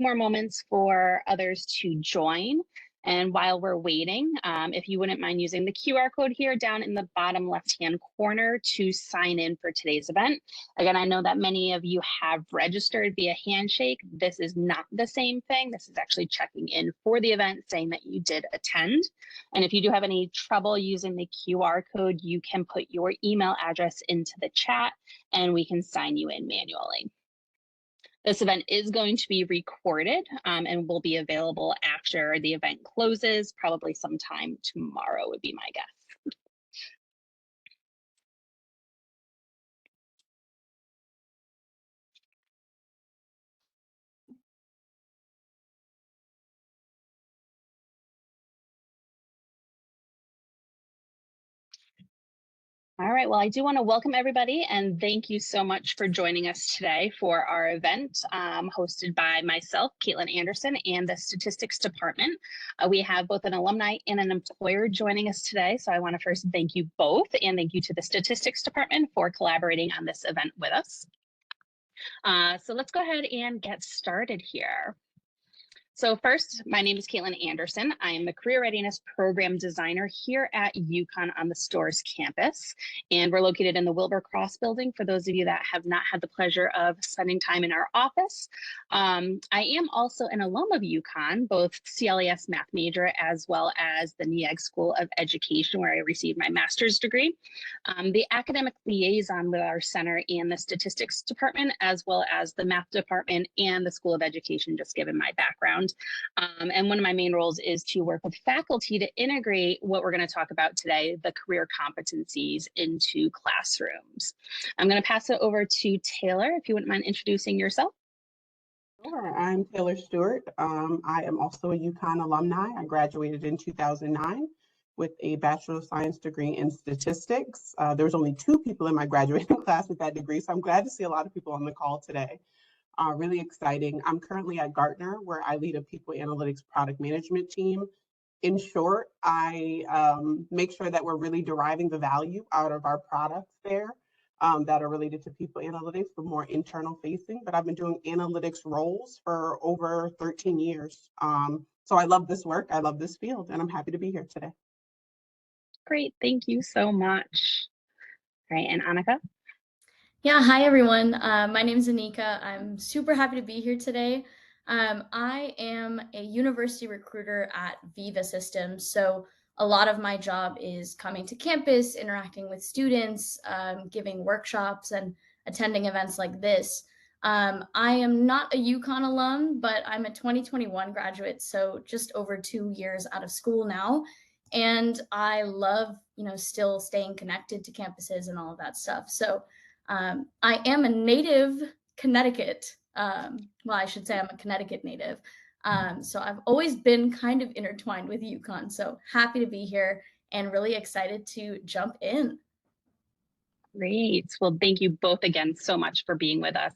more moments for others to join. And while we're waiting, if you wouldn't mind using the QR code here down in the bottom left-hand corner to sign in for today's event. Again, I know that many of you have registered via Handshake. This is not the same thing. This is actually checking in for the event, saying that you did attend. And if you do have any trouble using the QR code, you can put your email address into the chat and we can sign you in manually. This event is going to be recorded and will be available after the event closes, probably sometime tomorrow would be my guess. All right, well, I do want to welcome everybody and thank you so much for joining us today for our event hosted by myself, Caitlin Anderson, and the Statistics Department. We have both an alumni and an employer joining us today, so I want to first thank you both and thank you to the Statistics Department for collaborating on this event with us. So let's go ahead and get started here. So first, my name is Caitlin Anderson. I am the Career Readiness Program Designer here at UConn on the Storrs campus. And we're located in the Wilbur Cross building for those of you that have not had the pleasure of spending time in our office. I am also an alum of UConn, both CLES math major as well as the NEAG School of Education, where I received my master's degree. The academic liaison with our center and the Statistics Department, as well as the math department and the School of Education, just given my background. And one of my main roles is to work with faculty to integrate what we're going to talk about today, the career competencies, into classrooms. I'm going to pass it over to Taylor, if you wouldn't mind introducing yourself. Sure, I'm Taylor Stewart. I am also a UConn alumni. I graduated in 2009 with a Bachelor of Science degree in statistics. There was only 2 people in my graduating class with that degree, so I'm glad to see a lot of people on the call today. Really exciting. I'm currently at Gartner, where I lead a people analytics product management team. In short, I make sure that we're really deriving the value out of our products there that are related to people analytics, for more internal facing. But I've been doing analytics roles for over 13 years. So I love this work. I love this field, and I'm happy to be here today. Great. Thank you so much. All right. And Annika? Yeah, hi everyone. My name is Anika. I'm super happy to be here today. I am a university recruiter at Viva Systems, so a lot of my job is coming to campus, interacting with students, giving workshops, and attending events like this. I am not a UConn alum, but I'm a 2021 graduate, so just over 2 years out of school now. And I love, still staying connected to campuses and all of that stuff. So I am a native Connecticut. Well, I should say I'm a Connecticut native. So I've always been kind of intertwined with UConn. So happy to be here and really excited to jump in. Great. Well, thank you both again so much for being with us.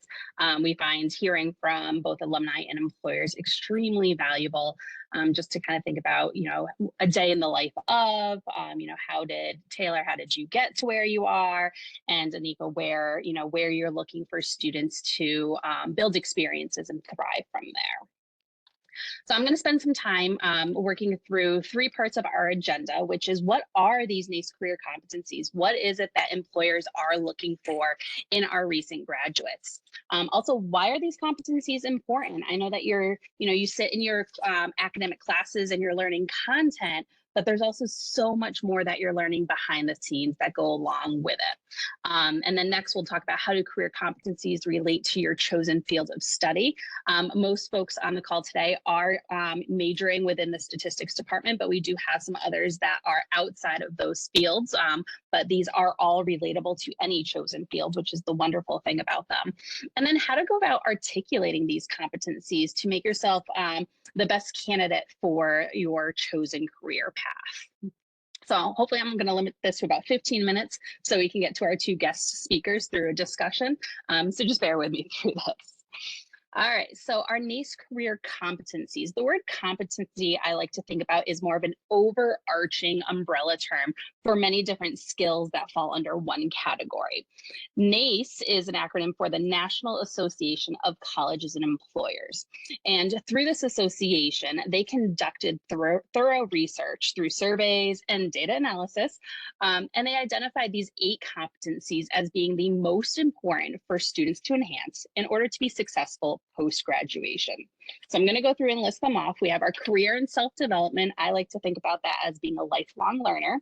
We find hearing from both alumni and employers extremely valuable, just to kind of think about, a day in the life of, how did you get to where you are? And Anika, where you're looking for students to build experiences and thrive from there. So I'm going to spend some time working through 3 parts of our agenda, which is, what are these NACE career competencies? What is it that employers are looking for in our recent graduates? Also, why are these competencies important? I know that you sit in your academic classes and you're learning content, but there's also so much more that you're learning behind the scenes that go along with it. And then next, we'll talk about how do career competencies relate to your chosen field of study. Most folks on the call today are majoring within the statistics department, but we do have some others that are outside of those fields. But these are all relatable to any chosen field, which is the wonderful thing about them. And then how to go about articulating these competencies to make yourself the best candidate for your chosen career path. So hopefully I'm going to limit this to about 15 minutes so we can get to our 2 guest speakers through a discussion. So just bear with me through this. All right, so our NACE Career Competencies. The word competency I like to think about is more of an overarching umbrella term for many different skills that fall under one category. NACE is an acronym for the National Association of Colleges and Employers. And through this association, they conducted thorough research through surveys and data analysis, and they identified these 8 competencies as being the most important for students to enhance in order to be successful post-graduation. So I'm going to go through and list them off. We have our career and self-development. I like to think about that as being a lifelong learner.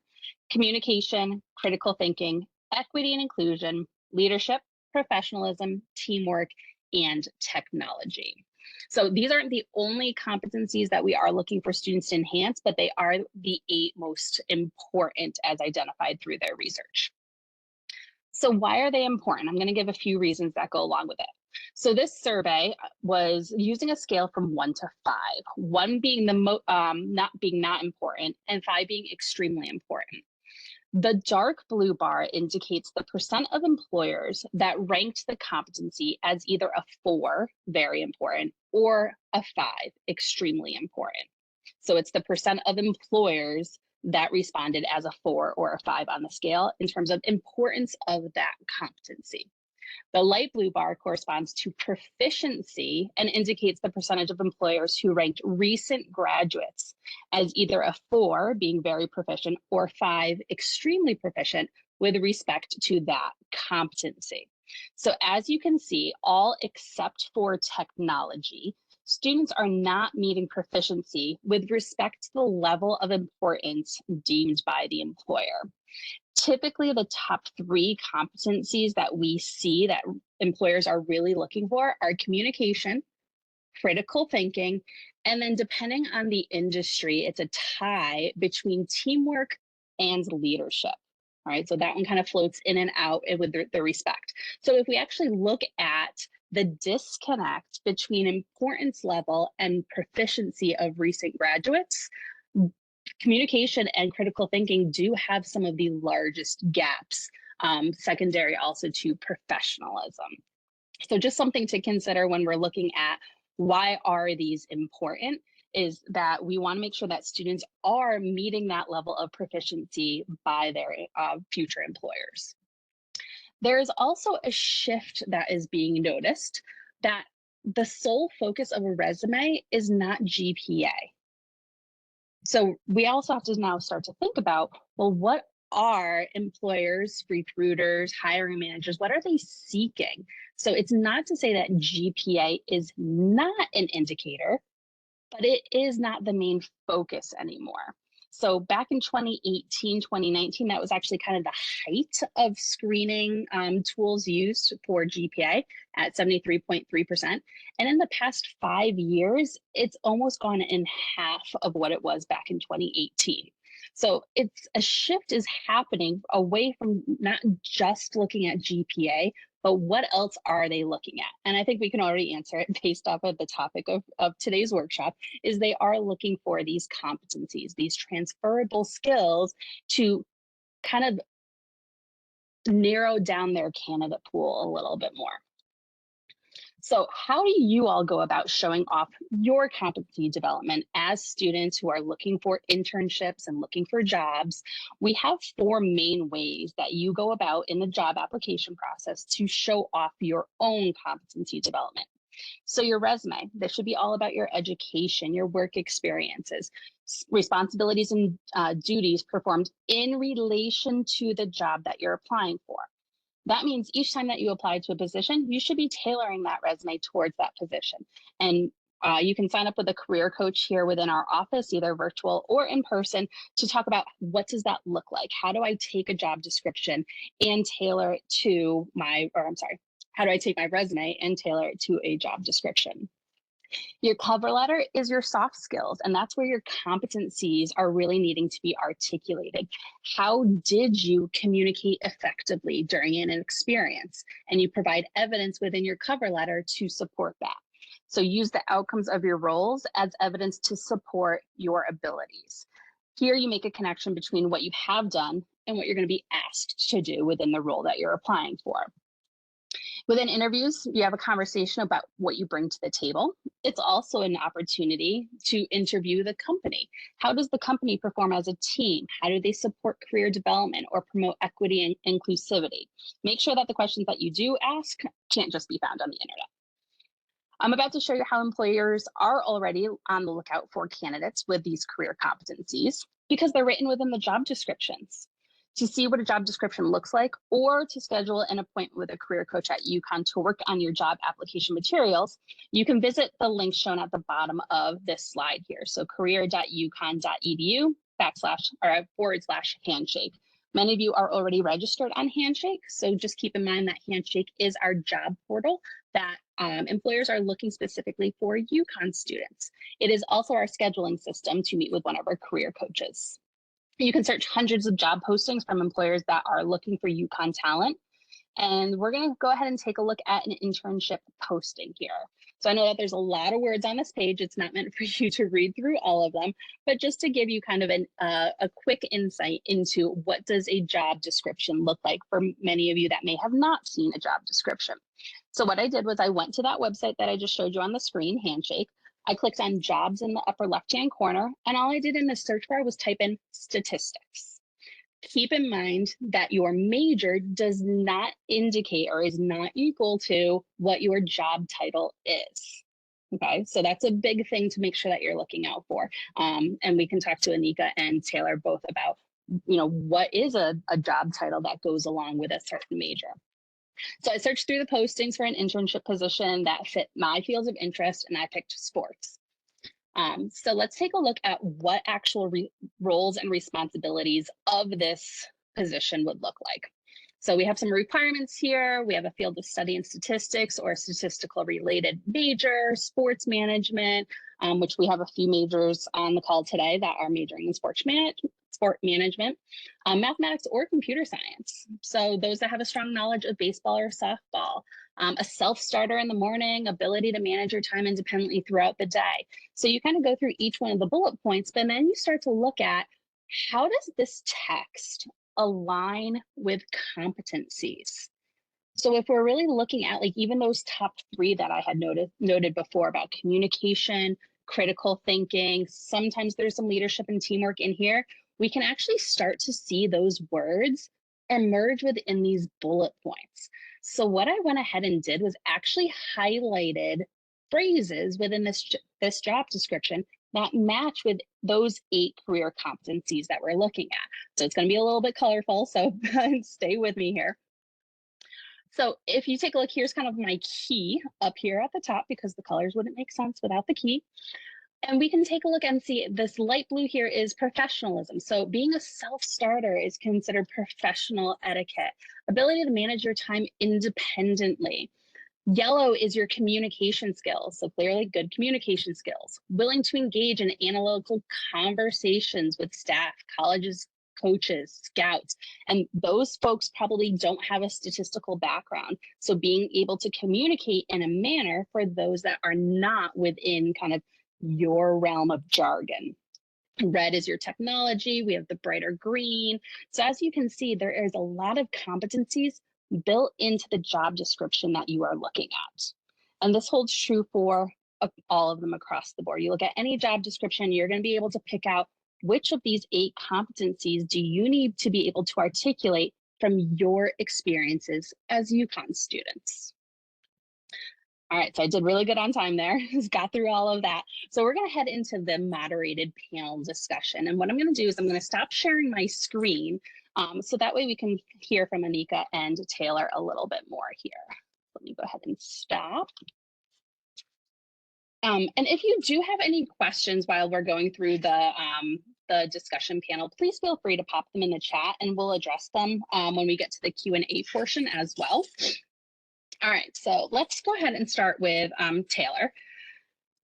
Communication, critical thinking, equity and inclusion, leadership, professionalism, teamwork, and technology. So these aren't the only competencies that we are looking for students to enhance, but they are the 8 most important as identified through their research. So why are they important? I'm going to give a few reasons that go along with it. So this survey was using a scale from 1 to 5, 1 being the not important and 5 being extremely important. The dark blue bar indicates the percent of employers that ranked the competency as either a 4, very important, or a 5, extremely important. So it's the percent of employers that responded as a 4 or a 5 on the scale in terms of importance of that competency. The light blue bar corresponds to proficiency and indicates the percentage of employers who ranked recent graduates as either a 4, being very proficient, or 5, extremely proficient, with respect to that competency. So as you can see, all except for technology, students are not meeting proficiency with respect to the level of importance deemed by the employer. Typically, the top 3 competencies that we see that employers are really looking for are communication, critical thinking, and then depending on the industry, it's a tie between teamwork and leadership. All right, so that one kind of floats in and out with the respect. So if we actually look at the disconnect between importance level and proficiency of recent graduates, communication and critical thinking do have some of the largest gaps, secondary also to professionalism. So just something to consider when we're looking at why are these important is that we want to make sure that students are meeting that level of proficiency by their future employers. There is also a shift that is being noticed that the sole focus of a resume is not GPA. So we also have to now start to think about, well, what are employers, recruiters, hiring managers, what are they seeking? So it's not to say that GPA is not an indicator, but it is not the main focus anymore. So back in 2018, 2019, that was actually kind of the height of screening tools used for GPA at 73.3%. And in the past 5 years, it's almost gone in half of what it was back in 2018. So it's a shift is happening away from not just looking at GPA, but what else are they looking at? And I think we can already answer it based off of the topic of today's workshop, is they are looking for these competencies, these transferable skills to kind of narrow down their candidate pool a little bit more. So how do you all go about showing off your competency development as students who are looking for internships and looking for jobs? We have 4 main ways that you go about in the job application process to show off your own competency development. So your resume, this should be all about your education, your work experiences, responsibilities and duties performed in relation to the job that you're applying for. That means each time that you apply to a position, you should be tailoring that resume towards that position. And you can sign up with a career coach here within our office, either virtual or in person, to talk about what does that look like? How do I take a job description and tailor it to how do I take my resume and tailor it to a job description? Your cover letter is your soft skills, and that's where your competencies are really needing to be articulated. How did you communicate effectively during an experience? And you provide evidence within your cover letter to support that. So use the outcomes of your roles as evidence to support your abilities. Here you make a connection between what you have done and what you're going to be asked to do within the role that you're applying for. Within interviews, you have a conversation about what you bring to the table. It's also an opportunity to interview the company. How does the company perform as a team? How do they support career development or promote equity and inclusivity? Make sure that the questions that you do ask can't just be found on the internet. I'm about to show you how employers are already on the lookout for candidates with these career competencies because they're written within the job descriptions. To see what a job description looks like or to schedule an appointment with a career coach at UConn to work on your job application materials, you can visit the link shown at the bottom of this slide here. So career.uconn.edu/handshake. Many of you are already registered on Handshake, so just keep in mind that Handshake is our job portal that employers are looking specifically for UConn students. It is also our scheduling system to meet with one of our career coaches. You can search hundreds of job postings from employers that are looking for UConn talent. And we're going to go ahead and take a look at an internship posting here. So I know that there's a lot of words on this page. It's not meant for you to read through all of them, but just to give you kind of a quick insight into what does a job description look like for many of you that may have not seen a job description. So what I did was I went to that website that I just showed you on the screen, Handshake. I clicked on jobs in the upper left-hand corner, and all I did in the search bar was type in statistics. Keep in mind that your major does not indicate or is not equal to what your job title is. Okay, so that's a big thing to make sure that you're looking out for. And we can talk to Anika and Taylor both about, what is a job title that goes along with a certain major. So I searched through the postings for an internship position that fit my fields of interest, and I picked sports. So let's take a look at what actual roles and responsibilities of this position would look like. So we have some requirements here. We have a field of study in statistics or statistical related major, sports management, which we have a few majors on the call today that are majoring in sport management, mathematics or computer science. So those that have a strong knowledge of baseball or softball, a self-starter in the morning, ability to manage your time independently throughout the day. So you kind of go through each one of the bullet points, but then you start to look at how does this text align with competencies? So if we're really looking at like even those top three that I had noted before about communication, critical thinking, sometimes there's some leadership and teamwork in here, we can actually start to see those words emerge within these bullet points. So what I went ahead and did was actually highlighted phrases within this job description that match with those 8 career competencies that we're looking at. So it's going to be a little bit colorful, so stay with me here. So if you take a look, here's kind of my key up here at the top because the colors wouldn't make sense without the key. And we can take a look and see this light blue here is professionalism. So being a self-starter is considered professional etiquette, ability to manage your time independently. Yellow is your communication skills, so clearly good communication skills. Willing to engage in analytical conversations with staff, colleges, coaches, scouts, and those folks probably don't have a statistical background. So being able to communicate in a manner for those that are not within kind of your realm of jargon. Red is your technology. We have the brighter green. So as you can see, there is a lot of competencies built into the job description that you are looking at. And this holds true for all of them across the board. You look at any job description, you're going to be able to pick out which of these 8 competencies do you need to be able to articulate from your experiences as UConn students. All right, so I did really good on time there, got through all of that. So we're gonna head into the moderated panel discussion. And what I'm gonna do is I'm gonna stop sharing my screen so that way we can hear from Anika and Taylor a little bit more here. Let me go ahead and stop. And if you do have any questions while we're going through the discussion panel, please feel free to pop them in the chat and we'll address them when we get to the Q&A portion as well. All right, so let's go ahead and start with Taylor.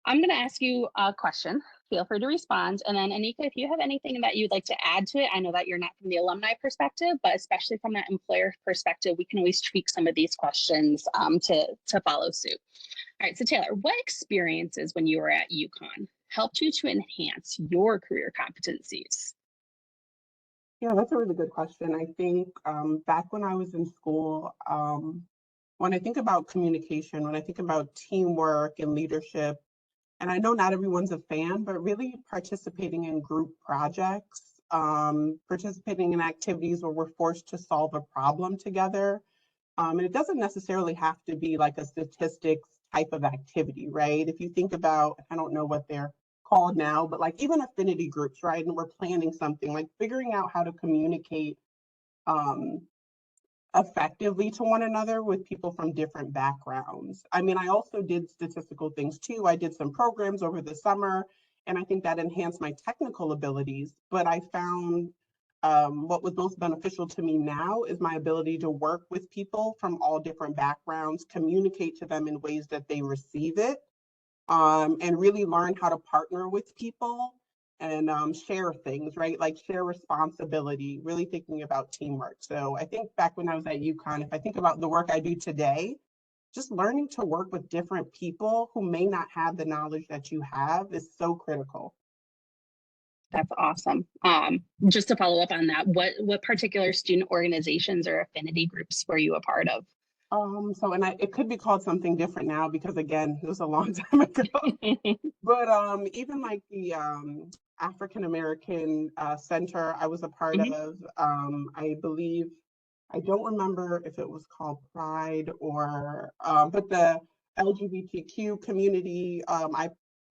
I'm going to ask you a question. Feel free to respond. And then Anika, if you have anything that you'd like to add to it, I know that you're not from the alumni perspective, but especially from that employer perspective, we can always tweak some of these questions to follow suit. All right, so Taylor, what experiences when you were at UConn helped you to enhance your career competencies? Yeah, that's a really good question. I think back when I was in school, when I think about communication, when I think about teamwork and leadership, and I know not everyone's a fan, but really participating in group projects, participating in activities where we're forced to solve a problem together. And it doesn't necessarily have to be like a statistics type of activity, right? If you think about, I don't know what they're called now, but like even affinity groups, right? And we're planning something, like figuring out how to communicate um, effectively to one another with people from different backgrounds. I mean, I also did statistical things too. I did some programs over the summer, and I think that enhanced my technical abilities. But I found what was most beneficial to me now is my ability to work with people from all different backgrounds, communicate to them in ways that they receive it, and really learn how to partner with people and share things, right? Like share responsibility, really thinking about teamwork. So I think back when I was at UConn, if I think about the work I do today, just learning to work with different people who may not have the knowledge that you have is so critical. That's awesome. Just to follow up on that, what particular student organizations or affinity groups were you a part of? It could be called something different now because again, it was a long time ago. But even like the African American Center, I was a part Mhm. of. I believe, I don't remember if it was called Pride or, but the LGBTQ community. I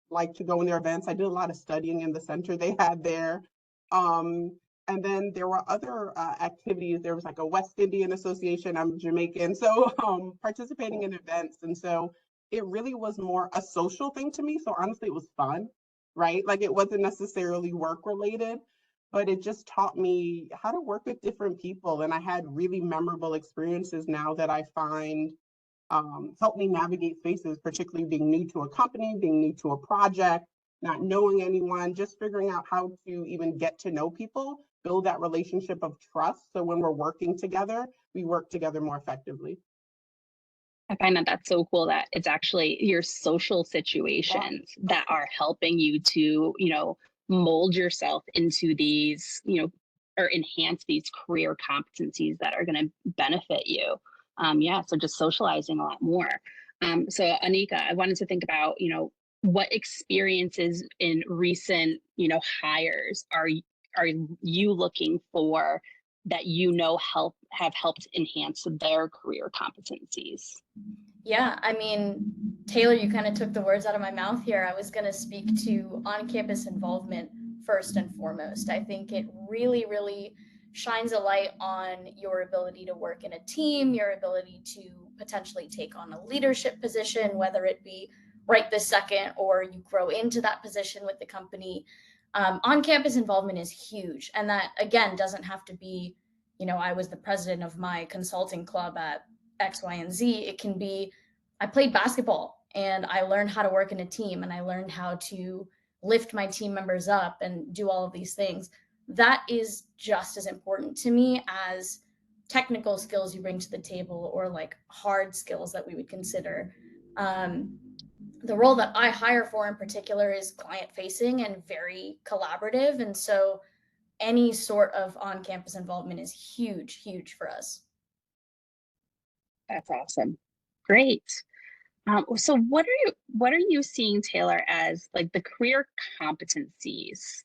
like to go in their events. I did a lot of studying in the center they had there. Um, and then there were other activities. There was like a West Indian Association. I'm Jamaican, so participating in events, and so it really was more a social thing to me. So honestly, it was fun, right? Like it wasn't necessarily work related, but it just taught me how to work with different people. And I had really memorable experiences now that I find help me navigate spaces, particularly being new to a company, being new to a project, not knowing anyone, just figuring out how to even get to know people, build that relationship of trust. So when we're working together, we work together more effectively. I find that that's so cool that it's actually your social Yeah. situations that are helping you to, mold yourself into these, or enhance these career competencies that are going to benefit you. Yeah, so just socializing a lot more. So Anika, I wanted to think about, what experiences in recent, hires are you looking for that have helped enhance their career competencies? Yeah, I mean, Taylor, you kind of took the words out of my mouth here. I was going to speak to on campus involvement first and foremost. I think it really, really shines a light on your ability to work in a team, your ability to potentially take on a leadership position, whether it be right this second or you grow into that position with the company. On campus involvement is huge. And that, again, doesn't have to be, I was the president of my consulting club at X, Y, and Z. It can be, I played basketball and I learned how to work in a team and I learned how to lift my team members up and do all of these things. That is just as important to me as technical skills you bring to the table or like hard skills that we would consider. Um, the role that I hire for in particular is client facing and very collaborative. And so any sort of on campus involvement is huge, huge for us. That's awesome. Great. So what are you seeing, Taylor, as like the career competencies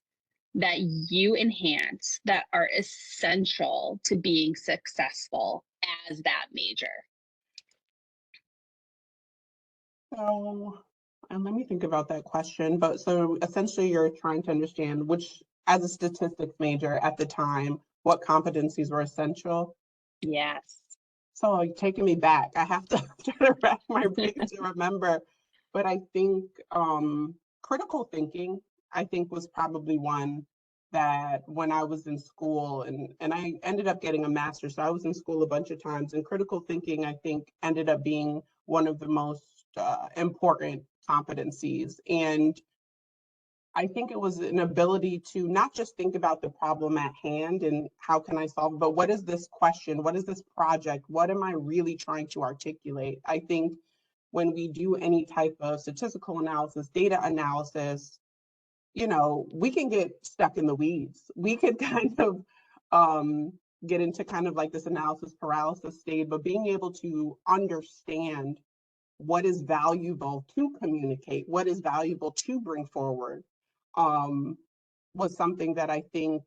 that you enhance that are essential to being successful as that major? So, and let me think about that question. But so essentially, you're trying to understand which, as a statistics major at the time, what competencies were essential. Yes. So like taking me back, I have to try to rack my brain to remember. But I think critical thinking, I think, was probably one that when I was in school and I ended up getting a master's. So I was in school a bunch of times, and critical thinking, I think, ended up being one of the most important competencies. And I think it was an ability to not just think about the problem at hand and how can I solve, but what is this question? What is this project? What am I really trying to articulate? I think when we do any type of statistical analysis, data analysis, we can get stuck in the weeds. We could kind of get into kind of like this analysis paralysis state, but being able to understand what is valuable to communicate, what is valuable to bring forward, was something that I think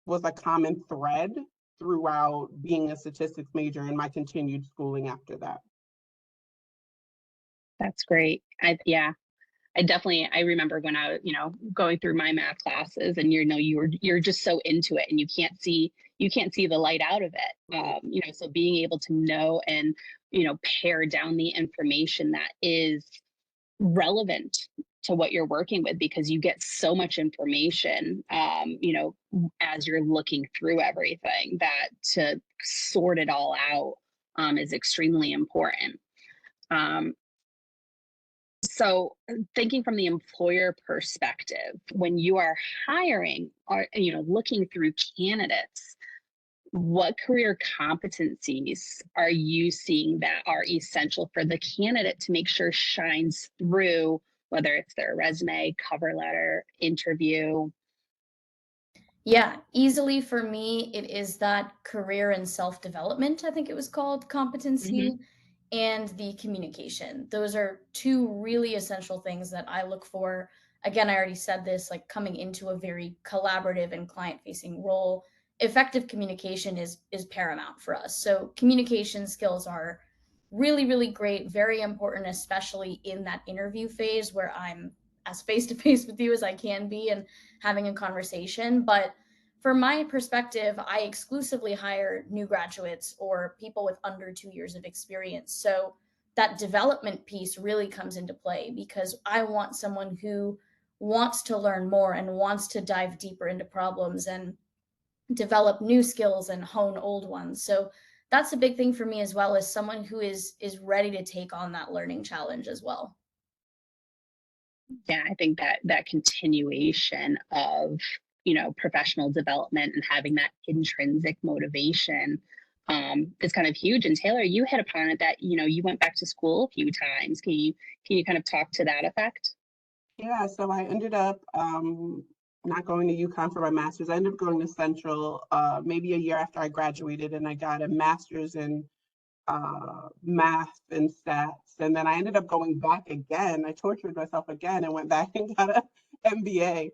was a common thread throughout being a statistics major and my continued schooling after that. That's great. Yeah, I remember when I was, going through my math classes, and you're just so into it, and you can't see the light out of it. So being able to know and pare down the information that is relevant to what you're working with, because you get so much information, as you're looking through everything, that to sort it all out is extremely important. So thinking from the employer perspective, when you are hiring or looking through candidates, what career competencies are you seeing that are essential for the candidate to make sure shines through, whether it's their resume, cover letter, interview? Yeah, easily for me, it is that career and self-development, I think it was called, competency, and the communication. Those are two really essential things that I look for. Again, I already said this, like coming into a very collaborative and client-facing role, effective communication is paramount for us. So communication skills are really, really great, very important, especially in that interview phase where I'm as face to face with you as I can be and having a conversation. But from my perspective, I exclusively hire new graduates or people with under 2 years of experience. So that development piece really comes into play because I want someone who wants to learn more and wants to dive deeper into problems and develop new skills and hone old ones. So that's a big thing for me, as well as someone who is ready to take on that learning challenge as well. Yeah, I think that continuation of professional development and having that intrinsic motivation is kind of huge. And Taylor, you hit upon it that you went back to school a few times. Can you kind of talk to that effect? Yeah, so I ended up not going to UConn for my master's. I ended up going to Central maybe a year after I graduated, and I got a master's in math and stats. And then I ended up going back again. I tortured myself again and went back and got an MBA.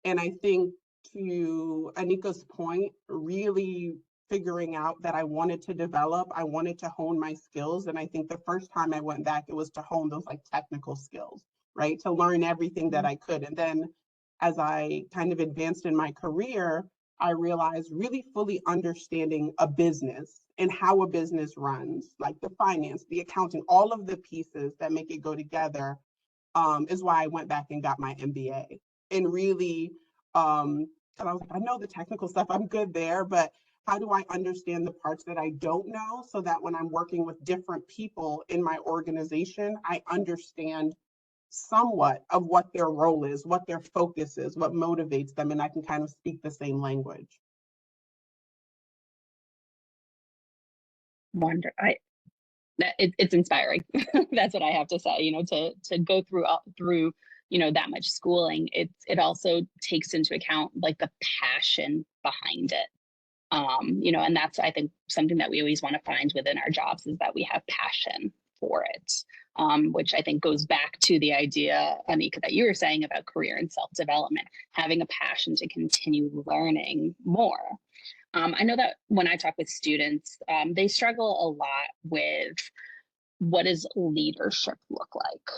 And I think, to Anika's point, really figuring out that I wanted to develop, I wanted to hone my skills. And I think the first time I went back, it was to hone those like technical skills, right? To learn everything that I could. And then as I kind of advanced in my career, I realized really fully understanding a business and how a business runs, like the finance, the accounting, all of the pieces that make it go together, is why I went back and got my MBA. And really, because I was like, I know the technical stuff, I'm good there, but how do I understand the parts that I don't know so that when I'm working with different people in my organization, I understand somewhat of what their role is, what their focus is, what motivates them, and I can kind of speak the same language. Wonder, it's inspiring. That's what I have to say. To go through that much schooling, it also takes into account like the passion behind it. And that's, I think, something that we always want to find within our jobs, is that we have passion for it, which I think goes back to the idea, Anika, that you were saying about career and self-development, having a passion to continue learning more. I know that when I talk with students, they struggle a lot with, what does leadership look like?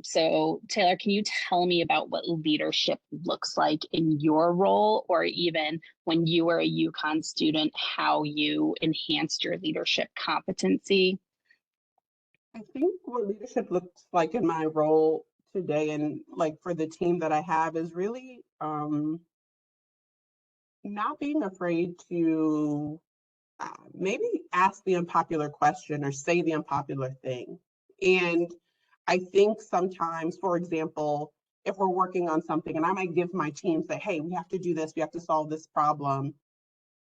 So Taylor, can you tell me about what leadership looks like in your role, or even when you were a UConn student, how you enhanced your leadership competency? I think what leadership looks like in my role today, and like for the team that I have, is really not being afraid to maybe ask the unpopular question or say the unpopular thing. And I think sometimes, for example, if we're working on something and I might give my team, say, hey, we have to do this, we have to solve this problem.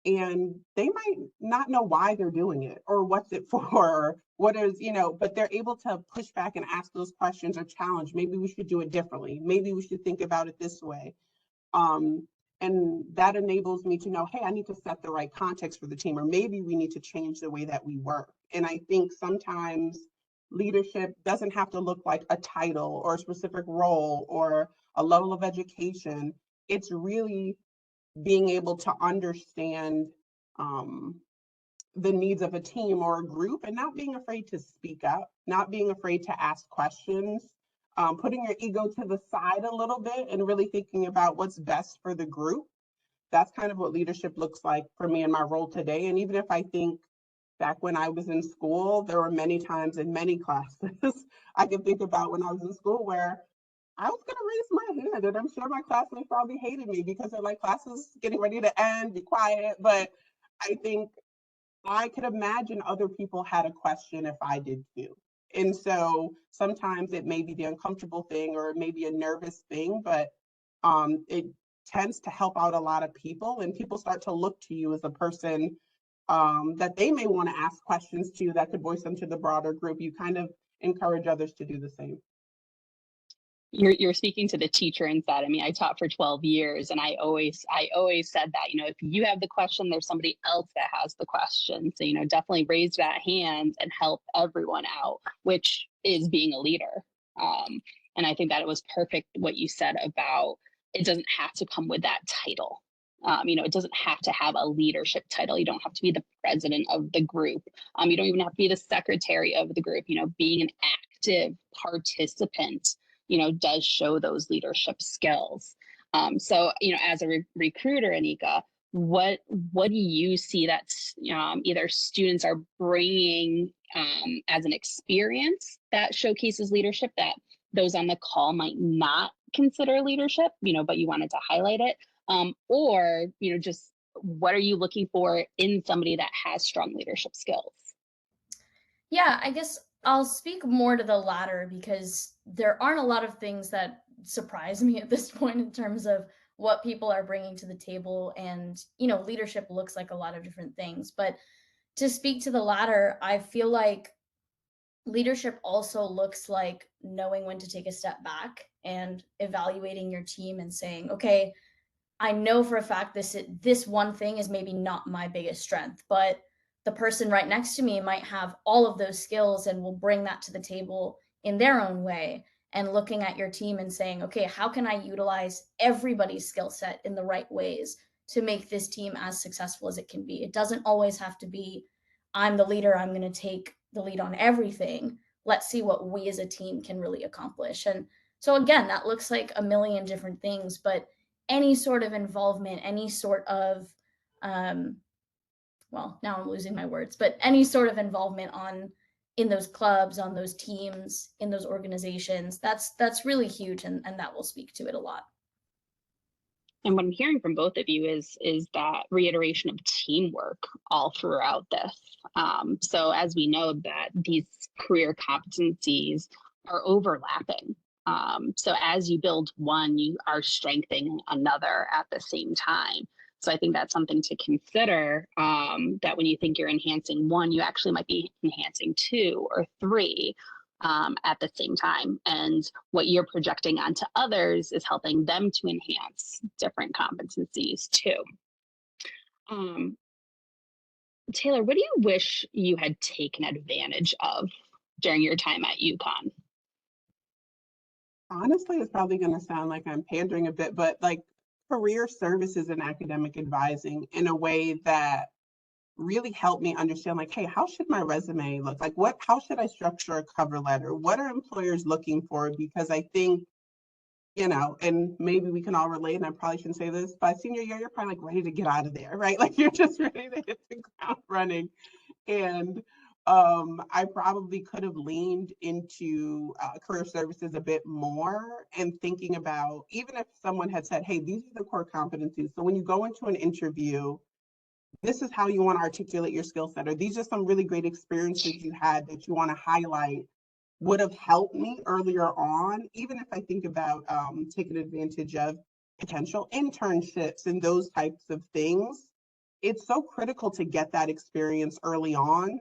And they might not know why they're doing it or what's it for, or what is, but they're able to push back and ask those questions or challenge. Maybe we should do it differently. Maybe we should think about it this way. And that enables me to know, hey, I need to set the right context for the team, or maybe we need to change the way that we work. And I think sometimes leadership doesn't have to look like a title or a specific role or a level of education. It's really being able to understand the needs of a team or a group, and not being afraid to speak up, not being afraid to ask questions, putting your ego to the side a little bit and really thinking about what's best for the group. That's kind of what leadership looks like for me in my role today. And even if I think back when I was in school, there were many times in many classes I can think about when I was in school where I was going to raise my hand, and I'm sure my classmates probably hated me because they're like, class is getting ready to end, be quiet. But I think I could imagine other people had a question if I did too. And so sometimes it may be the uncomfortable thing or it may be a nervous thing, but it tends to help out a lot of people, and people start to look to you as a person that they may want to ask questions to that could voice them to the broader group. You kind of encourage others to do the same. You're speaking to the teacher inside of me. I taught for 12 years, and I always said that, if you have the question, there's somebody else that has the question. So, definitely raise that hand and help everyone out, which is being a leader. And I think that it was perfect what you said about it doesn't have to come with that title. It doesn't have to have a leadership title. You don't have to be the president of the group. You don't even have to be the secretary of the group. Being an active participant does show those leadership skills. So, as a recruiter, Anika, what do you see that either students are bringing as an experience that showcases leadership that those on the call might not consider leadership, but you wanted to highlight it? Or, just what are you looking for in somebody that has strong leadership skills? Yeah, I guess I'll speak more to the latter because there aren't a lot of things that surprise me at this point in terms of what people are bringing to the table. And, leadership looks like a lot of different things. But to speak to the latter, I feel like leadership also looks like knowing when to take a step back and evaluating your team and saying, okay, I know for a fact this one thing is maybe not my biggest strength, but the person right next to me might have all of those skills and will bring that to the table in their own way. And looking at your team and saying, okay, how can I utilize everybody's skill set in the right ways to make this team as successful as it can be? It doesn't always have to be, I'm the leader, I'm going to take the lead on everything. Let's see what we as a team can really accomplish. And so again, that looks like a million different things, but any sort of involvement, any sort of, well, now I'm losing my words, but any sort of involvement in those clubs, on those teams, in those organizations, that's really huge, and that will speak to it a lot. And what I'm hearing from both of you is that reiteration of teamwork all throughout this. So as we know that these career competencies are overlapping. So as you build one, you are strengthening another at the same time. So I think that's something to consider, that when you think you're enhancing one, you actually might be enhancing two or three at the same time. And what you're projecting onto others is helping them to enhance different competencies too. Taylor, what do you wish you had taken advantage of during your time at UConn? Honestly, it's probably going to sound like I'm pandering a bit, but like career services and academic advising in a way that really helped me understand, like, hey, how should my resume look? Like, how should I structure a cover letter? What are employers looking for? Because I think, and maybe we can all relate, and I probably shouldn't say this, by senior year, you're probably like ready to get out of there, right? Like you're just ready to hit the ground running. And I probably could have leaned into career services a bit more and thinking about, even if someone had said, hey, these are the core competencies. So when you go into an interview, this is how you want to articulate your skill set, or these are some really great experiences you had that you want to highlight, would have helped me earlier on, even if I think about taking advantage of potential internships and those types of things. It's so critical to get that experience early on,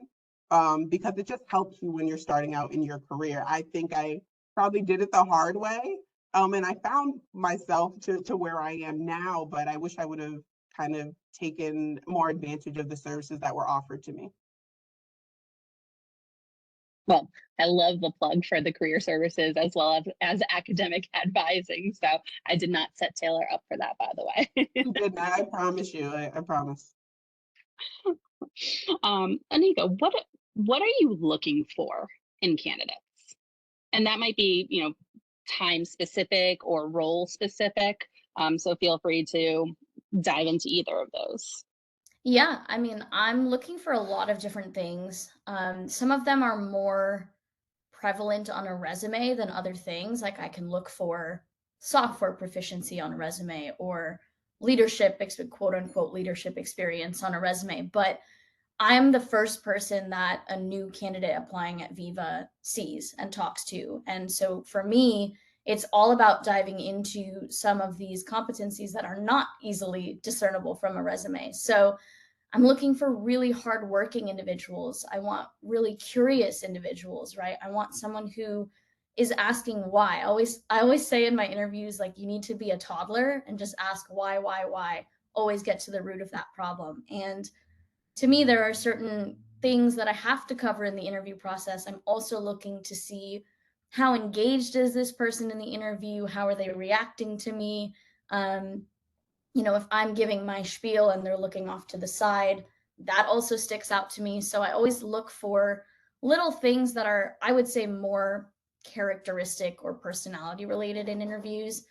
because it just helps you when you're starting out in your career. I think I probably did it the hard way, And I found myself to where I am now, but I wish I would have kind of taken more advantage of the services that were offered to me. Well, I love the plug for the career services as well as academic advising. So I did not set Taylor up for that, by the way. You did not, I promise you, I promise. Anika, what are you looking for in candidates? And that might be, time specific or role specific. So feel free to dive into either of those. Yeah, I mean, I'm looking for a lot of different things. Some of them are more prevalent on a resume than other things. Like I can look for software proficiency on a resume or quote unquote leadership experience on a resume. But I'm the first person that a new candidate applying at Viva sees and talks to. And so for me, it's all about diving into some of these competencies that are not easily discernible from a resume. So I'm looking for really hardworking individuals. I want really curious individuals, right? I want someone who is asking why. I always say in my interviews, like, you need to be a toddler and just ask why. Always get to the root of that problem. And to me, there are certain things that I have to cover in the interview process. I'm also looking to see how engaged is this person in the interview? How are they reacting to me? Um, if I'm giving my spiel and they're looking off to the side, that also sticks out to me. So I always look for little things that are, I would say, more characteristic or personality related in interviews.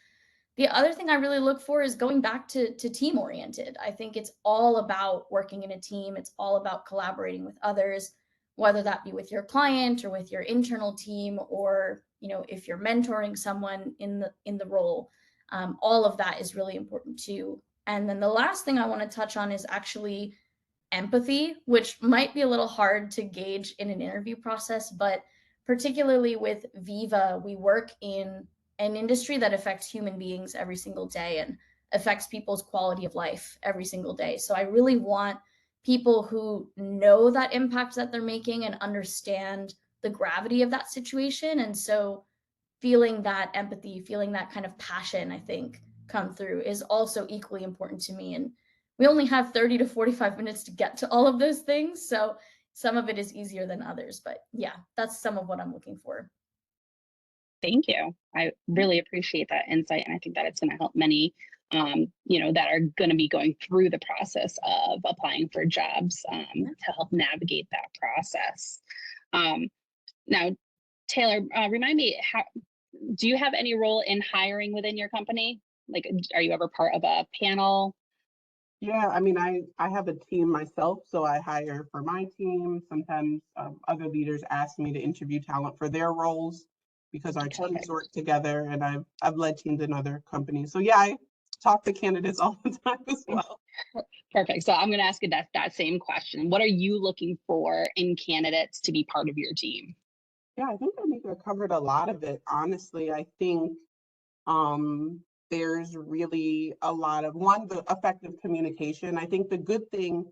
The other thing I really look for is going back to team oriented. I think it's all about working in a team. It's all about collaborating with others, whether that be with your client or with your internal team, or if you're mentoring someone in the role. All of that is really important too. And then the last thing I want to touch on is actually empathy, which might be a little hard to gauge in an interview process, but particularly with Viva, we work in an industry that affects human beings every single day and affects people's quality of life every single day. So I really want people who know that impact that they're making and understand the gravity of that situation. And so feeling that empathy, feeling that kind of passion, I think, come through is also equally important to me. And we only have 30 to 45 minutes to get to all of those things. So some of it is easier than others. But yeah, that's some of what I'm looking for. Thank you. I really appreciate that insight. And I think that it's going to help many, that are going to be going through the process of applying for jobs to help navigate that process. Now, Taylor, remind me, do you have any role in hiring within your company? Like, are you ever part of a panel? Yeah, I mean, I have a team myself, so I hire for my team. Sometimes other leaders ask me to interview talent for their roles because our teams work together, and I've led teams in other companies. So yeah, I talk to candidates all the time as well. Perfect. So I'm going to ask you that same question. What are you looking for in candidates to be part of your team? Yeah, I think Anika covered a lot of it. Honestly, I think there's really a lot of the effective communication. I think the good thing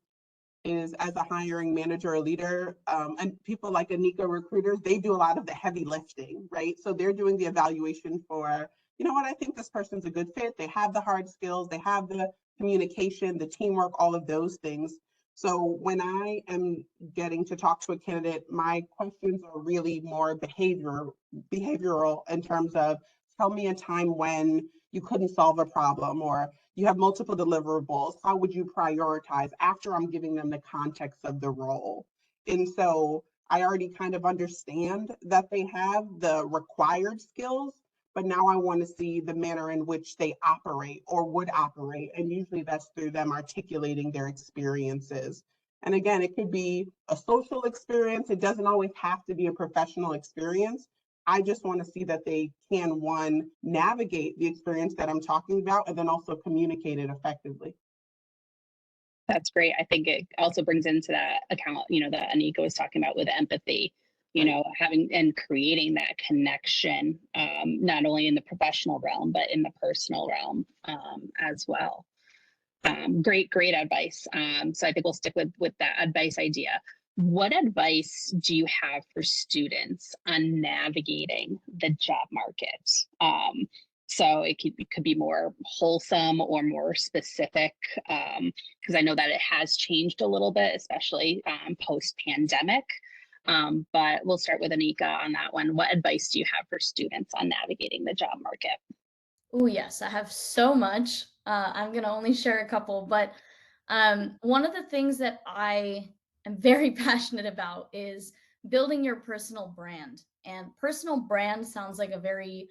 is, as a hiring manager or leader, and people like Anika recruiters, they do a lot of the heavy lifting, right? So they're doing the evaluation for, you know what, I think this person's a good fit. They have the hard skills, they have the communication, the teamwork, all of those things. So when I am getting to talk to a candidate, my questions are really more behavioral in terms of, tell me a time when you couldn't solve a problem, or you have multiple deliverables. How would you prioritize, after I'm giving them the context of the role? And so I already kind of understand that they have the required skills, but now I want to see the manner in which they operate or would operate. And usually that's through them articulating their experiences. And again, it could be a social experience. It doesn't always have to be a professional experience. I just want to see that they can, one, navigate the experience that I'm talking about, and then also communicate it effectively. That's great. I think it also brings into that account, that Anika was talking about with empathy, having and creating that connection, not only in the professional realm, but in the personal realm as well. Great advice. So I think we'll stick with that advice idea. What advice do you have for students on navigating the job market? So it could be more wholesome or more specific, because I know that it has changed a little bit, especially post-pandemic. But we'll start with Anika on that one. What advice do you have for students on navigating the job market? Oh, yes, I have so much. I'm going to only share a couple, but one of the things that I am very passionate about is building your personal brand. And personal brand sounds like a very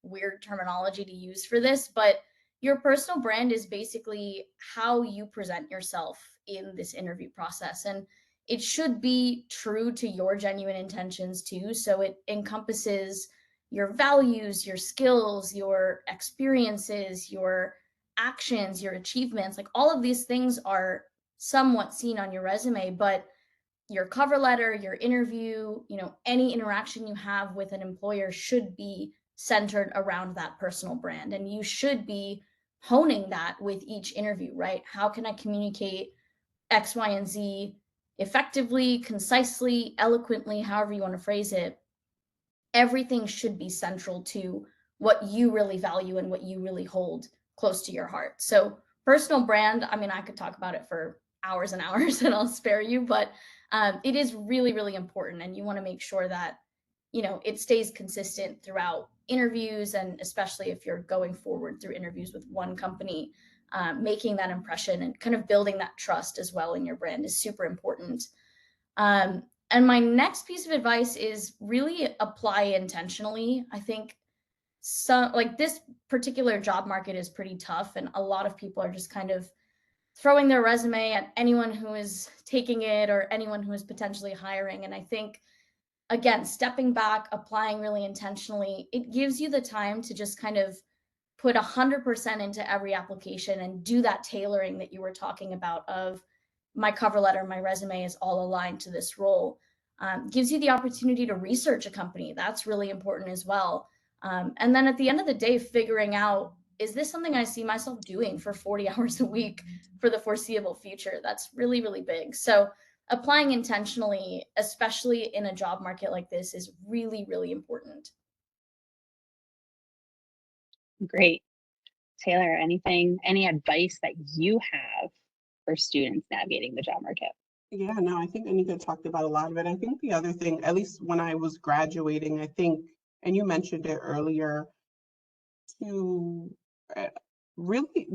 weird terminology to use for this, but your personal brand is basically how you present yourself in this interview process. And it should be true to your genuine intentions too. So it encompasses your values, your skills, your experiences, your actions, your achievements. Like all of these things are somewhat seen on your resume, but your cover letter, your interview, any interaction you have with an employer should be centered around that personal brand. And you should be honing that with each interview, right? How can I communicate X, Y, and Z effectively, concisely, eloquently, however you want to phrase it? Everything should be central to what you really value and what you really hold close to your heart. So personal brand, I mean, I could talk about it for hours and hours and I'll spare you, but it is really, really important. And you want to make sure that, it stays consistent throughout interviews. And especially if you're going forward through interviews with one company, making that impression and kind of building that trust as well in your brand is super important. And my next piece of advice is really apply intentionally. I think this particular job market is pretty tough, and a lot of people are just kind of throwing their resume at anyone who is taking it or anyone who is potentially hiring. And I think, again, stepping back, applying really intentionally, it gives you the time to just kind of put 100% into every application and do that tailoring that you were talking about of my cover letter, my resume is all aligned to this role. Gives you the opportunity to research a company. That's really important as well. And then at the end of the day, figuring out, is this something I see myself doing for 40 hours a week for the foreseeable future? That's really, really big. So applying intentionally, especially in a job market like this, is really, really important. Great. Taylor, any advice that you have for students navigating the job market? Yeah, no, I think Anika talked about a lot of it. I think the other thing, at least when I was graduating, I think, and you mentioned it earlier, to really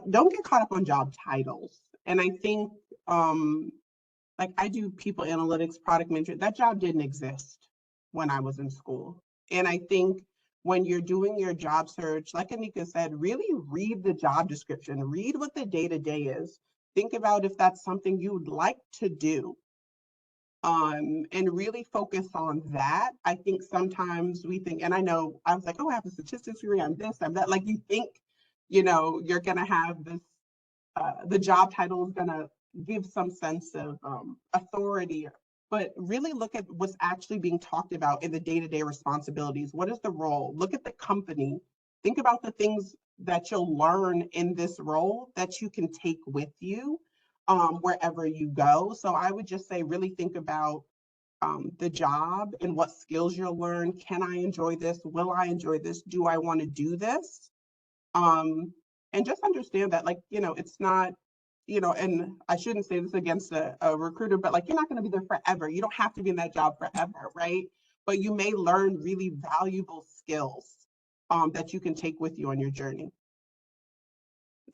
don't get caught up on job titles. And I think, like I do people analytics, product management, that job didn't exist when I was in school. And I think when you're doing your job search, like Anika said, really read the job description, read what the day-to-day is. Think about if that's something you'd like to do. And really focus on that. I think sometimes we think, and I know I was like, oh, I have a statistics degree, I'm this, I'm that. Like you think, you're gonna have this, the job title is gonna give some sense of authority, but really look at what's actually being talked about in the day-to-day responsibilities. What is the role? Look at the company. Think about the things that you'll learn in this role that you can take with you wherever you go. So I would just say really think about the job and what skills you'll learn. Can I enjoy this? Will I enjoy this? Do I want to do this? And just understand that, like, it's not, and I shouldn't say this against a recruiter, but like, you're not going to be there forever. You don't have to be in that job forever, right? But you may learn really valuable skills that you can take with you on your journey.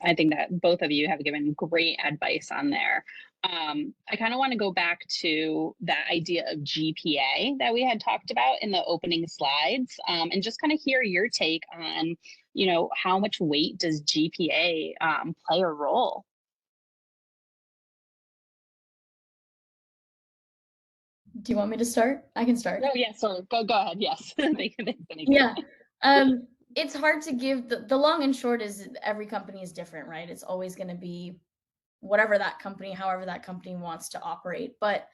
I think that both of you have given great advice on there. I kind of want to go back to that idea of GPA that we had talked about in the opening slides, and just kind of hear your take on, how much weight does GPA play a role? Do you want me to start? I can start. Oh, yeah, so go ahead. Yes. Yeah. It's hard to give the long and short is every company is different, right? It's always going to be whatever that company, however that company wants to operate. But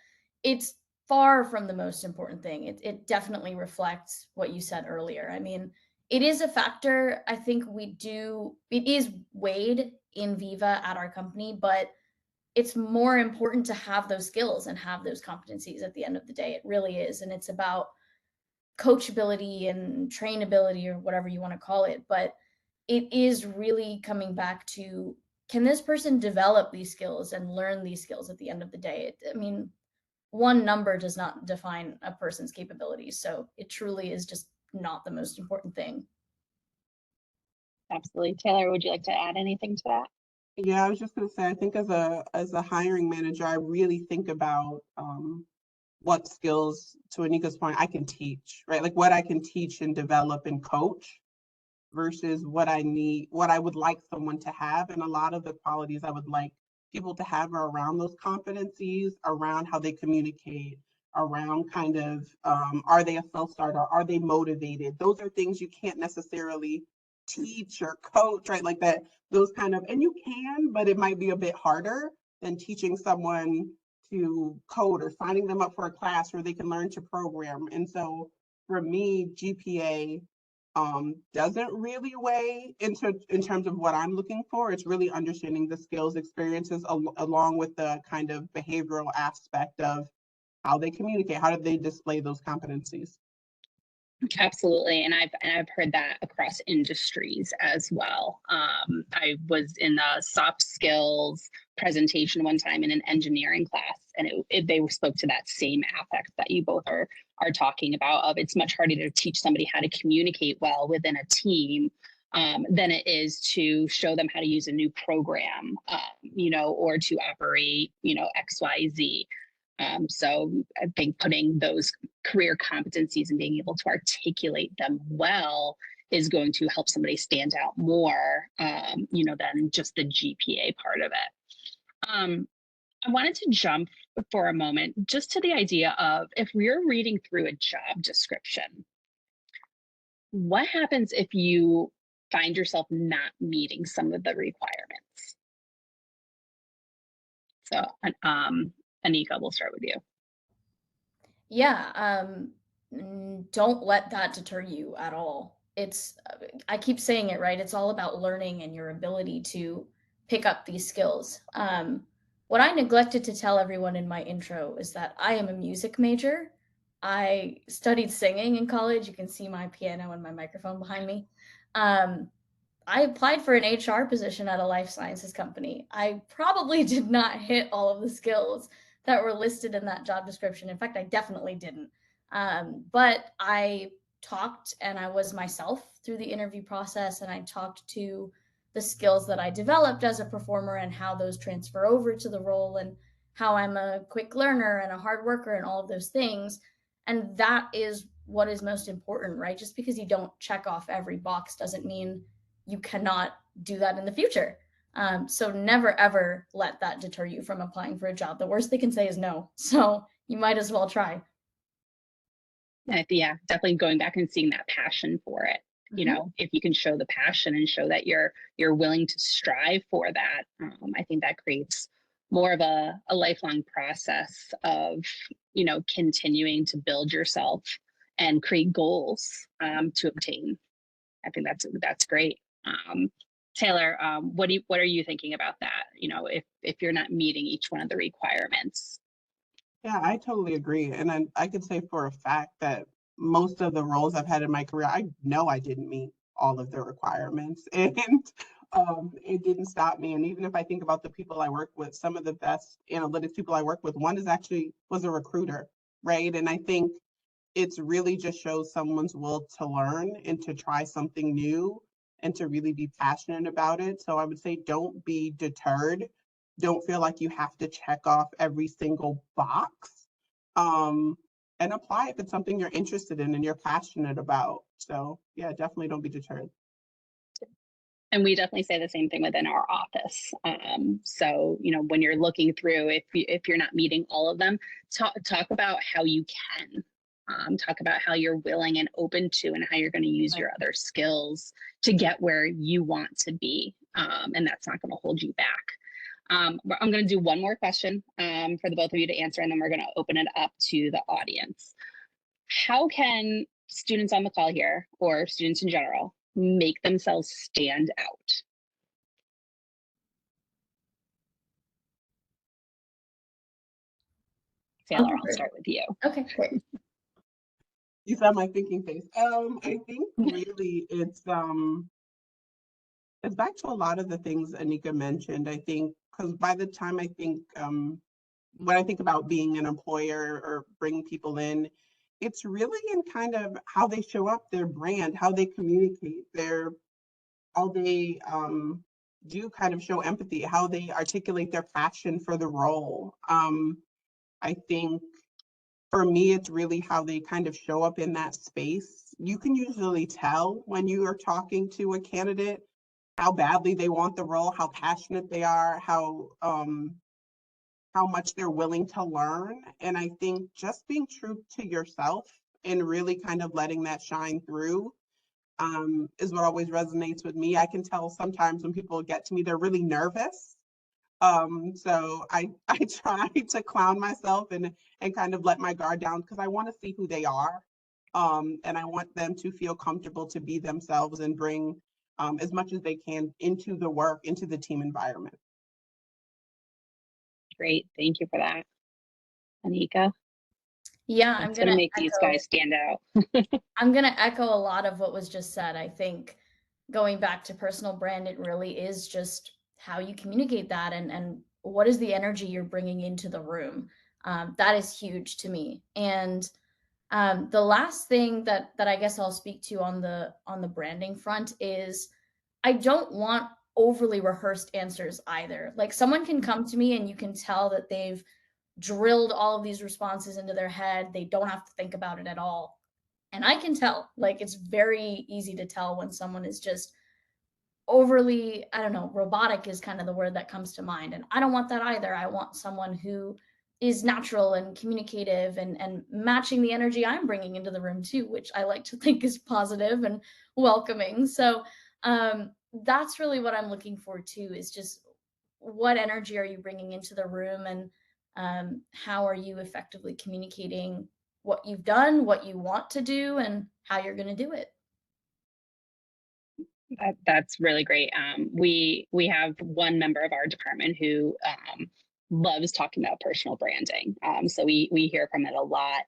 it's far from the most important thing. It definitely reflects what you said earlier. I mean, it is a factor. I think it is weighed in Viva at our company, but it's more important to have those skills and have those competencies at the end of the day. It really is. And it's about coachability and trainability or whatever you want to call it. But it is really coming back to, can this person develop these skills and learn these skills at the end of the day? I mean, one number does not define a person's capabilities. So it truly is just not the most important thing. Absolutely. Taylor, would you like to add anything to that? Yeah, I was just going to say, I think as a hiring manager, I really think about what skills, to Anika's point, I can teach, right? Like what I can teach and develop and coach versus what I need, what I would like someone to have. And a lot of the qualities I would like people to have are around those competencies, around how they communicate, around kind of, are they a self-starter? Are they motivated? Those are things you can't necessarily teach or coach, right? Like that, those kind of, and you can, but it might be a bit harder than teaching someone to code or signing them up for a class where they can learn to program. And so for me, GPA doesn't really weigh into in terms of what I'm looking for. It's really understanding the skills, experiences, along with the kind of behavioral aspect of how they communicate, how do they display those competencies. Absolutely, and I've heard that across industries as well. I was in a soft skills presentation one time in an engineering class, and they spoke to that same affect that you both are talking about. Of it's much harder to teach somebody how to communicate well within a team than it is to show them how to use a new program, or to operate, XYZ. So I think putting those career competencies and being able to articulate them well is going to help somebody stand out more, than just the GPA part of it. I wanted to jump for a moment just to the idea of, if we're reading through a job description, what happens if you find yourself not meeting some of the requirements? So, Anika, we'll start with you. Yeah, don't let that deter you at all. I keep saying it, right? It's all about learning and your ability to pick up these skills. What I neglected to tell everyone in my intro is that I am a music major. I studied singing in college. You can see my piano and my microphone behind me. I applied for an HR position at a life sciences company. I probably did not hit all of the skills that were listed in that job description. In fact, I definitely didn't. But I talked and I was myself through the interview process, and I talked to the skills that I developed as a performer and how those transfer over to the role, and how I'm a quick learner and a hard worker and all of those things. And that is what is most important, right? Just because you don't check off every box doesn't mean you cannot do that in the future. So never ever let that deter you from applying for a job. The worst they can say is no. So you might as well try. Yeah, definitely going back and seeing that passion for it. If you can show the passion and show that you're willing to strive for that, I think that creates more of a lifelong process of, continuing to build yourself and create goals to obtain. I think that's great. Taylor, what are you thinking about that? If you're not meeting each one of the requirements. Yeah, I totally agree. And I could say for a fact that most of the roles I've had in my career, I know I didn't meet all of the requirements. And it didn't stop me. And even if I think about the people I work with, some of the best analytics people I work with, one was a recruiter, right? And I think it's really just shows someone's will to learn and to try something new and to really be passionate about it. So I would say don't be deterred. Don't feel like you have to check off every single box. And apply if it's something you're interested in and you're passionate about. So yeah, definitely don't be deterred. And we definitely say the same thing within our office. So, when you're looking through, if you're not meeting all of them, talk about how you can. Talk about how you're willing and open to, and how you're going to use your other skills to get where you want to be. And that's not going to hold you back. I'm going to do one more question for the both of you to answer, and then we're going to open it up to the audience. How can students on the call here, or students in general, make themselves stand out? Taylor, I'll start with you. Okay, great. You saw my thinking face. I think really it's It's back to a lot of the things Anika mentioned, I think, because by the time I think, when I think about being an employer or bringing people in, it's really in kind of how they show up, their brand, how they communicate, how they do kind of show empathy, how they articulate their passion for the role. I think for me, it's really how they kind of show up in that space. You can usually tell when you are talking to a candidate how badly they want the role, how passionate they are, how much they're willing to learn. And I think just being true to yourself and really kind of letting that shine through is what always resonates with me. I can tell sometimes when people get to me, they're really nervous. So I try to clown myself and kind of let my guard down because I want to see who they are. And I want them to feel comfortable to be themselves and bring as much as they can into the work, into the team environment. Great, thank you for that, Anika. Yeah, It's gonna make these guys stand out. I'm gonna echo a lot of what was just said. I think going back to personal brand, it really is just how you communicate that and what is the energy you're bringing into the room. That is huge to me. And the last thing that I guess I'll speak to on the branding front is I don't want overly rehearsed answers either. Like someone can come to me and you can tell that they've drilled all of these responses into their head. They don't have to think about it at all. And I can tell, like it's very easy to tell when someone is just overly, I don't know, robotic is kind of the word that comes to mind. And I don't want that either. I want someone who is natural and communicative and matching the energy I'm bringing into the room too, which I like to think is positive and welcoming. So that's really what I'm looking for too, is just what energy are you bringing into the room and how are you effectively communicating what you've done, what you want to do, and how you're going to do it. That's really great. We have one member of our department who loves talking about personal branding. So we hear from it a lot.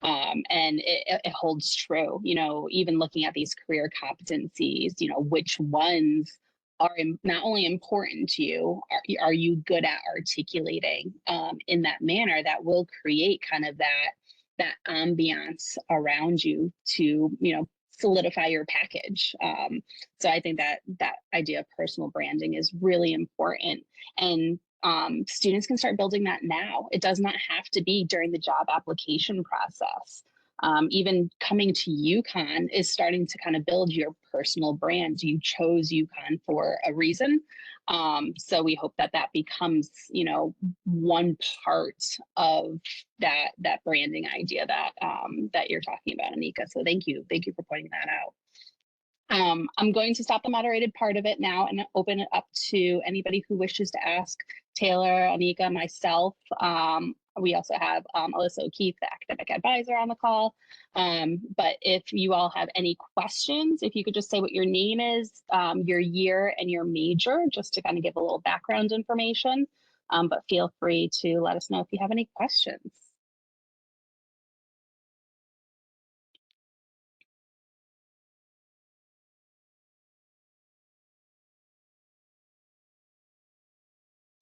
And it holds true, you know, even looking at these career competencies, you know, which ones are not only important to you, are you good at articulating in that manner that will create kind of that ambiance around you to, you know, solidify your package. So I think that idea of personal branding is really important. And students can start building that now. It does not have to be during the job application process. Even coming to UConn is starting to kind of build your personal brand. You chose UConn for a reason. So we hope that that becomes, you know, one part of that branding idea that you're talking about, Anika. So thank you for pointing that out. I'm going to stop the moderated part of it now and open it up to anybody who wishes to ask Taylor, Anika, myself. We also have Alyssa O'Keefe, the academic advisor, on the call. But if you all have any questions, if you could just say what your name is, your year, and your major, just to kind of give a little background information. But feel free to let us know if you have any questions.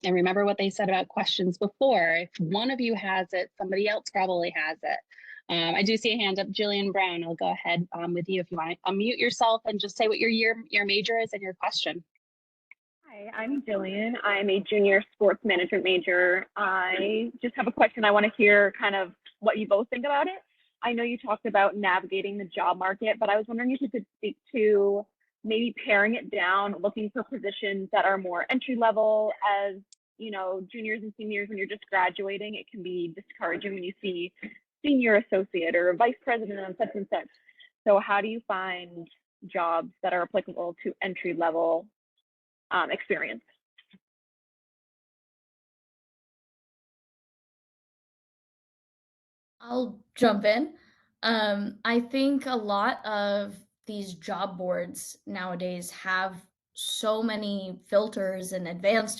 And remember what they said about questions before. If one of you has it, somebody else probably has it. I do see a hand up, Jillian Brown. I'll go ahead with you if you want to unmute yourself and just say what your major is and your question. Hi, I'm Jillian. I'm a junior sports management major. I just have a question. I want to hear kind of what you both think about it. I know you talked about navigating the job market, but I was wondering if you could speak to maybe paring it down, looking for positions that are more entry level. As you know, juniors and seniors, when you're just graduating, it can be discouraging when you see senior associate or vice president on such and such. So how do you find jobs that are applicable to entry level experience? I'll jump in. I think a lot of these job boards nowadays have so many filters and advanced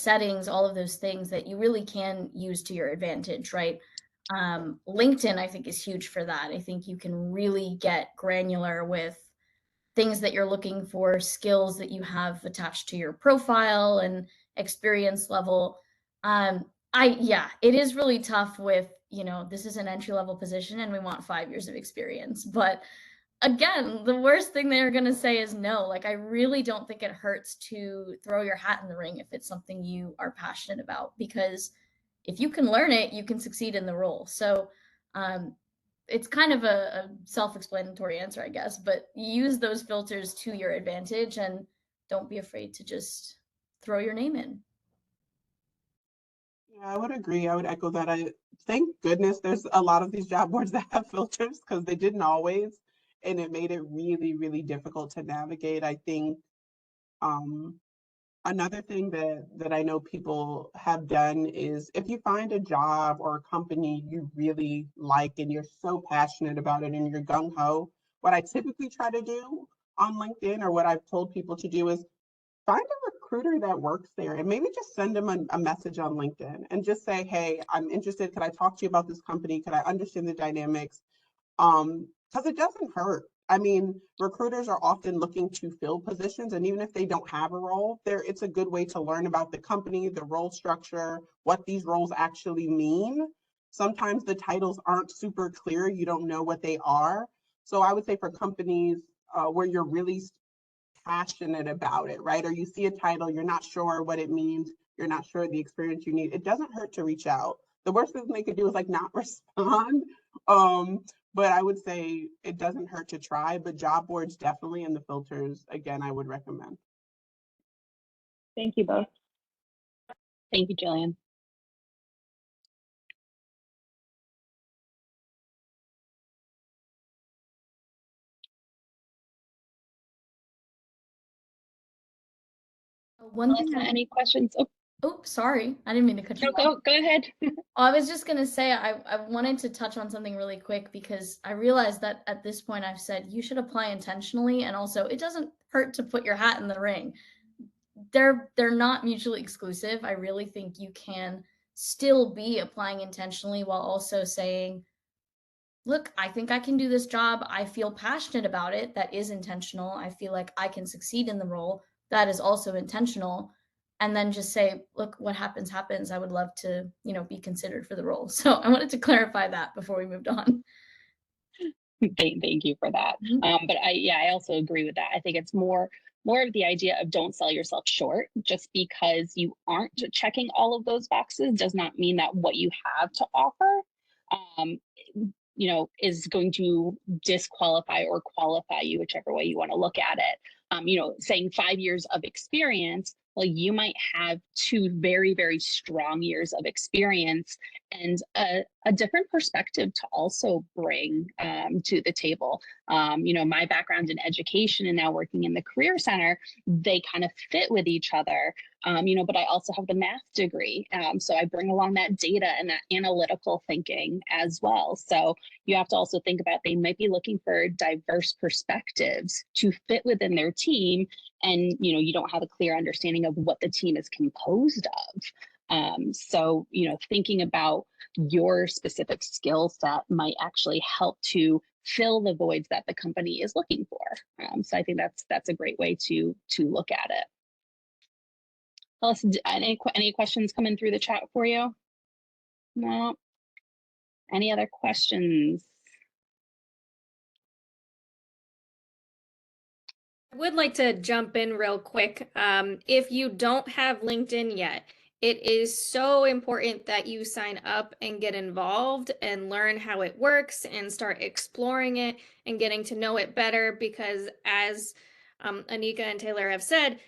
settings, all of those things that you really can use to your advantage, right? LinkedIn, I think, is huge for that. I think you can really get granular with things that you're looking for, skills that you have attached to your profile and experience level. It is really tough with, this is an entry level position and we want 5 years of experience. But again, the worst thing they're going to say is no. Like, I really don't think it hurts to throw your hat in the ring if it's something you are passionate about, because if you can learn it, you can succeed in the role. So it's kind of a self-explanatory answer, I guess, but use those filters to your advantage and don't be afraid to just throw your name in. Yeah, I would agree. I would echo that. I thank goodness there's a lot of these job boards that have filters, because they didn't always, and it made it really, really difficult to navigate. I think another thing that I know people have done is, if you find a job or a company you really like and you're so passionate about it and you're gung-ho, what I typically try to do on LinkedIn, or what I've told people to do, is find a recruiter that works there and maybe just send them a message on LinkedIn and just say, hey, I'm interested. Could I talk to you about this company? Could I understand the dynamics? Because it doesn't hurt. I mean, recruiters are often looking to fill positions, and even if they don't have a role, it's a good way to learn about the company, the role structure, what these roles actually mean. Sometimes the titles aren't super clear. You don't know what they are. So I would say for companies where you're really passionate about it, right? Or you see a title, you're not sure what it means, you're not sure the experience you need, it doesn't hurt to reach out. The worst thing they could do is like not respond. But I would say it doesn't hurt to try, but job boards definitely, and the filters, again, I would recommend. Thank you both. Thank you, Jillian. One thing Melissa, any questions? Oh, sorry. I didn't mean to cut you off. Go ahead. I was just going to say, I wanted to touch on something really quick, because I realized that at this point I've said you should apply intentionally, and also it doesn't hurt to put your hat in the ring. They're not mutually exclusive. I really think you can still be applying intentionally while also saying, look, I think I can do this job. I feel passionate about it. That is intentional. I feel like I can succeed in the role. That is also intentional. And then just say, look, what happens, happens. I would love to, be considered for the role. So I wanted to clarify that before we moved on. Thank you for that. But I also agree with that. I think it's more of the idea of don't sell yourself short. Just because you aren't checking all of those boxes does not mean that what you have to offer is going to disqualify or qualify you, whichever way you want to look at it. Saying 5 years of experience, well, you might have 2 very, very strong years of experience and a different perspective to also bring to the table. My background in education and now working in the Career Center, they kind of fit with each other. But I also have the math degree. So I bring along that data and that analytical thinking as well. So you have to also think about, they might be looking for diverse perspectives to fit within their team. And, you don't have a clear understanding of what the team is composed of. So, thinking about your specific skill set might actually help to fill the voids that the company is looking for. So I think that's a great way to look at it. Melissa, any questions coming through the chat for you? No. Any other questions? I would like to jump in real quick. If you don't have LinkedIn yet, it is so important that you sign up and get involved and learn how it works and start exploring it and getting to know it better, because as Anika and Taylor have said,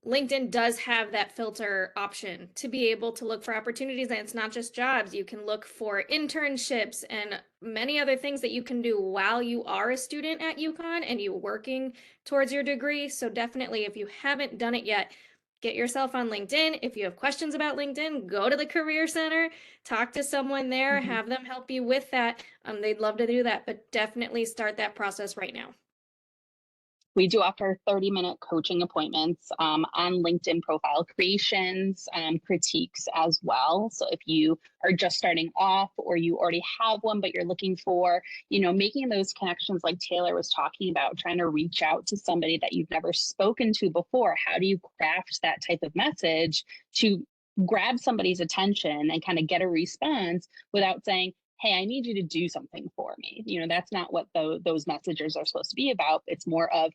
LinkedIn does have that filter option to be able to look for opportunities, and it's not just jobs. You can look for internships and many other things that you can do while you are a student at UConn and you're working towards your degree. So definitely, if you haven't done it yet, get yourself on LinkedIn. If you have questions about LinkedIn, go to the Career Center, talk to someone there, have them help you with that. They'd love to do that, but definitely start that process right now. We do offer 30-minute coaching appointments on LinkedIn profile creations, critiques as well. So if you are just starting off or you already have one, but you're looking for, making those connections like Taylor was talking about, trying to reach out to somebody that you've never spoken to before. How do you craft that type of message to grab somebody's attention and kind of get a response without saying, hey, I need you to do something for me. That's not what those messages are supposed to be about. It's more of,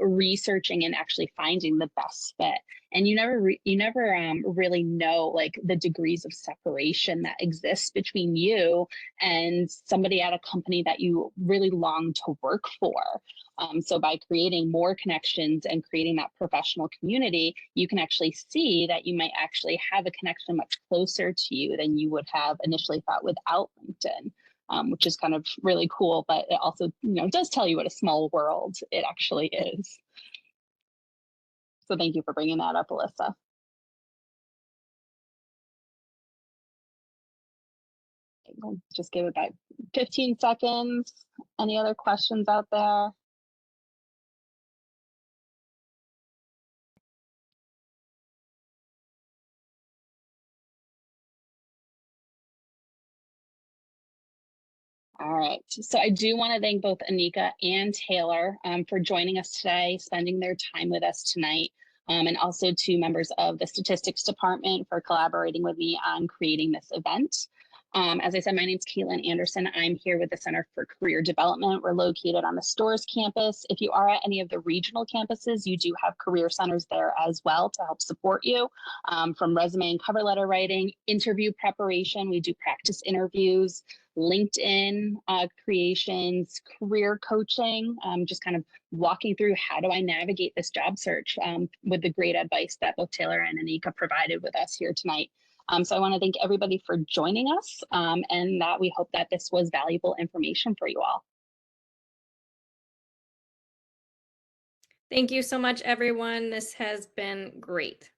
researching and actually finding the best fit. And you never really know like the degrees of separation that exists between you and somebody at a company that you really long to work for. So by creating more connections and creating that professional community, you can actually see that you might actually have a connection much closer to you than you would have initially thought without LinkedIn, which is kind of really cool, but it also, does tell you what a small world it actually is. So thank you for bringing that up, Alyssa. We'll just give it about 15 seconds. Any other questions out there? All right, so I do want to thank both Anika and Taylor for joining us today, spending their time with us tonight, and also to members of the statistics department for collaborating with me on creating this event. As I said, my name is Caitlin Anderson. I'm here with the Center for Career Development. We're located on the Stores campus. If you are at any of the regional campuses, you do have career centers there as well to help support you, from resume and cover letter writing, interview preparation. We do practice interviews, LinkedIn creations, career coaching, just kind of walking through how do I navigate this job search with the great advice that both Taylor and Anika provided with us here tonight. So I want to thank everybody for joining us, and that we hope that this was valuable information for you all. Thank you so much, everyone. This has been great.